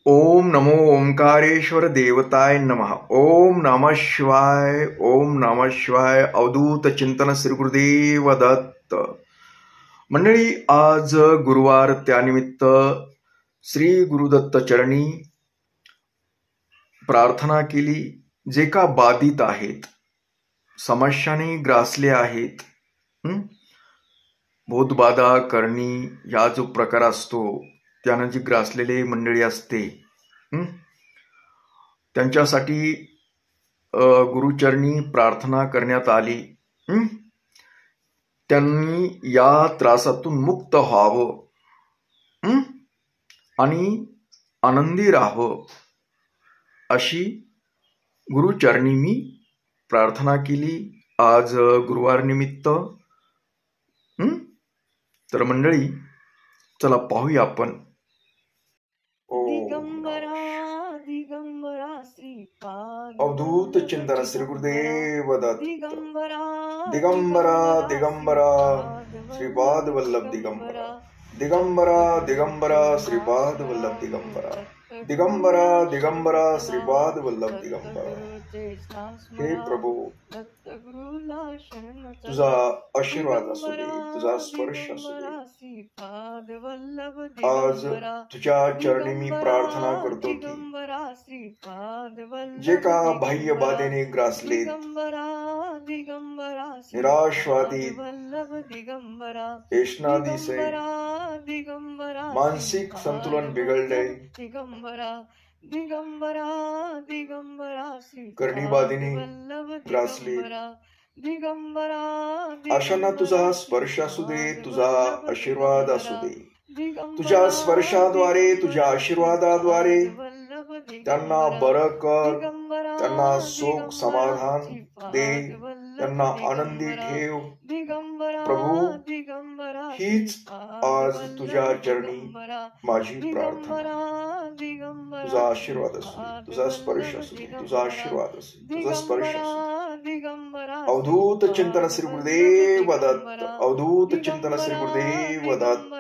ओम नमो ओंकारेश्वर देवताय नमः. ओम नमः शिवाय. ओम नमः शिवाय. अवधूत चिंतन श्री गुरुदेव दत्त. मंडळी, आज गुरुवार, त्यानिमित्त श्री गुरुदत्त चरणी प्रार्थना केली. जे का बाधित आहेत, समस्याने ग्रासले आहेत, भूतबाधा करणी या जो प्रकार असतो त्यानं जी ग्रासलेले मंडळी असते, त्यांच्यासाठी गुरुचरणी प्रार्थना करण्यात आली. त्यांनी या त्रासातून मुक्त व्हावं आणि आनंदी राहावं अशी गुरुचरणी मी प्रार्थना केली आज गुरुवार निमित्त. तर मंडळी, चला पाहूया आपण. अवधूत चिंतन श्री गुरुदेव दत्त. दिगंबरा दिगंबरा श्रीपाद वल्लभ दिगंबरा. दिगंबरा दिगंबरा श्रीपाद वल्लभ दिगंबरा. दिगंबरा दिगंबरा श्रीपाद वल्लभ दिगंबरा. हे प्रभू, तुझा आशीर्वाद असू दे, तुझा स्पर्श असू दे. आज तुझ्या चरणी मी प्रार्थना करतो की जे का बाह्य बाधेने ग्रासले, निराशवादी, वेदनादी से मानसिक संतुलन बिघडले, करणी बाधेने ग्रासले, अशांना तुझा स्पर्श असू दे, तुझा आशीर्वाद असू दे. तुझ्या स्पर्शाद्वारे, तुझ्या आशीर्वादाद्वारे त्यांना बरं कर, त्यांना सुख समाधान दे, त्यांना आनंदी ठेव. प्रभू, हीच आज तुझ्या चरणी माझी प्रार्थना. तुझा आशीर्वाद असू दे, तुझा स्पर्श असू दे, तुझा आशीर्वाद असू दे, तुझा स्पर्श असू दे. अवधूत चिंतन श्री गुरुदेव दत्त. अवधूत चिंतन श्री गुरुदेव दत्त.